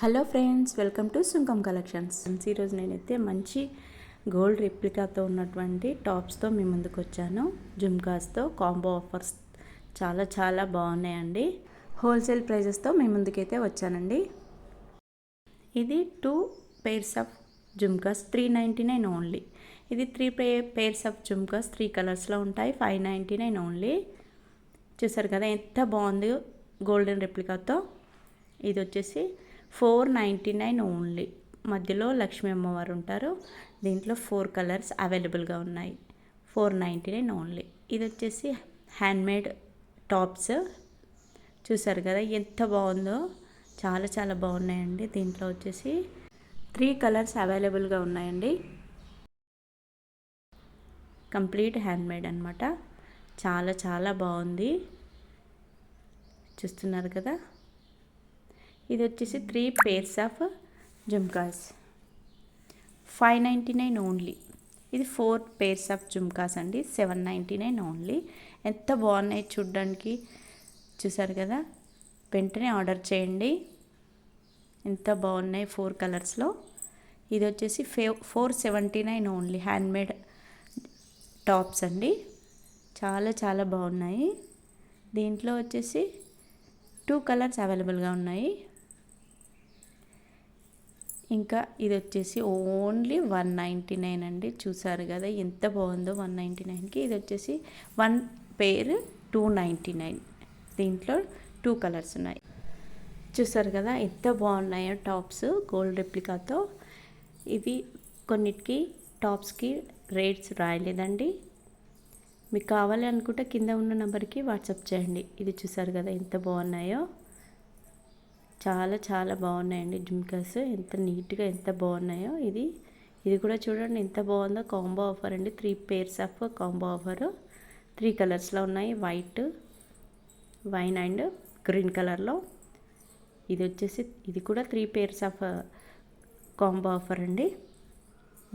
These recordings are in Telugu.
హలో ఫ్రెండ్స్, వెల్కమ్ టు సుంకం కలెక్షన్స్. ఈరోజు నేనైతే మంచి గోల్డ్ రెప్లికాతో ఉన్నటువంటి టాప్స్తో మీ ముందుకు వచ్చాను. జుమ్కాస్తో కాంబో ఆఫర్స్ చాలా చాలా బాగున్నాయండి. హోల్సేల్ ప్రైజెస్తో మీ ముందుకైతే వచ్చానండి. ఇది 2 pairs ఆఫ్ జుమ్కాస్ 399 ఓన్లీ. ఇది 3 pairs ఆఫ్ జుమ్కాస్ 3 కలర్స్లో ఉంటాయి. 599 ఓన్లీ. చూసారు కదా ఎంత బాగుంది గోల్డెన్ రెప్లికాతో. ఇది వచ్చేసి 499 ఓన్లీ. మధ్యలో లక్ష్మీ అమ్మవారు ఉంటారు. దీంట్లో 4 కలర్స్ అవైలబుల్గా ఉన్నాయి. 499 ఓన్లీ. ఇది వచ్చేసి హ్యాండ్మేడ్ టాప్స్. చూసారు కదా ఎంత బాగుందో, చాలా చాలా బాగున్నాయండి. దీంట్లో వచ్చేసి 3 కలర్స్ అవైలబుల్గా ఉన్నాయండి. కంప్లీట్ హ్యాండ్మేడ్ అనమాట. చాలా చాలా బాగుంది. చూస్తున్నారు కదా. ఇది వచ్చేసి 3 pairs ఆఫ్ జుమ్కాస్ 599 ఓన్లీ. ఇది 4 pairs ఆఫ్ జుమ్కాస్ అండి 799 ఓన్లీ. ఎంత బాగున్నాయి చూడ్డానికి. చూసారు కదా, వెంటనే ఆర్డర్ చేయండి. ఎంత బాగున్నాయి 4 కలర్స్లో. ఇది వచ్చేసి 479 ఓన్లీ. హ్యాండ్మేడ్ టాప్స్ అండి, చాలా చాలా బాగున్నాయి. దీంట్లో వచ్చేసి 2 కలర్స్ అవైలబుల్గా ఉన్నాయి. ఇంకా ఇది వచ్చేసి ఓన్లీ 199 అండి. చూసారు కదా ఎంత బాగుందో 199కి. ఇది వచ్చేసి 1 pair 299. దీంట్లో 2 కలర్స్ ఉన్నాయి. చూసారు కదా ఎంత బాగున్నాయో టాప్స్ గోల్డ్ రెప్లికాతో. ఇది కొన్నిటికి టాప్స్కి రేట్స్ రాయలేదండి. మీకు కావాలి అనుకుంటే కింద ఉన్న నెంబర్కి వాట్సాప్ చేయండి. ఇది చూసారు కదా ఎంత బాగున్నాయో, చాలా చాలా బాగున్నాయండి జుమ్కాస్. ఎంత నీట్గా ఎంత బాగున్నాయో. ఇది కూడా చూడండి ఎంత బాగుందో. కాంబో ఆఫర్ అండి. 3 pairs ఆఫ్ కాంబో ఆఫర్ 3 కలర్స్లో ఉన్నాయి. వైట్, వైన్ అండ్ గ్రీన్ కలర్లో. ఇది వచ్చేసి ఇది కూడా 3 pairs ఆఫ్ కాంబో ఆఫర్ అండి.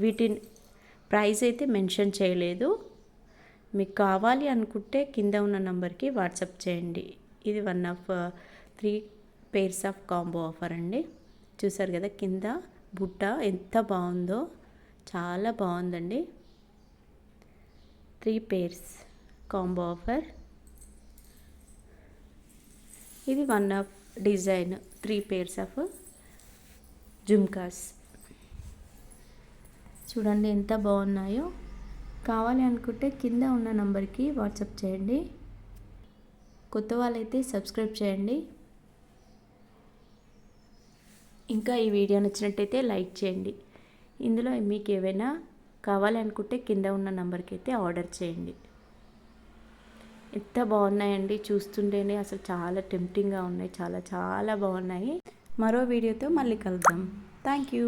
వీటి ప్రైస్ అయితే మెన్షన్ చేయలేదు. మీకు కావాలి అనుకుంటే కింద ఉన్న నెంబర్కి వాట్సాప్ చేయండి. ఇది 1 of 3 pairs of combo offer అండి. చూసారు కదా కింద బుట్ట ఎంత బాగుందో, చాలా బాగుందండి. 3 pairs కాంబో ఆఫర్. ఇది 1 of design 3 pairs of jhumkas. చూడండి ఎంత బాగున్నాయో. కావాలి అనుకుంటే కింద ఉన్న నంబర్కి వాట్సాప్ చేయండి. కొత్త వాళ్ళైతే సబ్స్క్రైబ్ చేయండి. ఇంకా ఈ వీడియో నచ్చినట్టయితే లైక్ చేయండి. ఇందులో మీకు ఏవైనా కావాలి అనుకుంటే కింద ఉన్న నెంబర్కి అయితే ఆర్డర్ చేయండి. ఎంత బాగున్నాయండి, చూస్తుంటేనే అసలు చాలా టెంప్టింగ్గా ఉన్నాయి. చాలా చాలా బాగున్నాయి. మరో వీడియోతో మళ్ళీ కలుద్దాం. Thank you.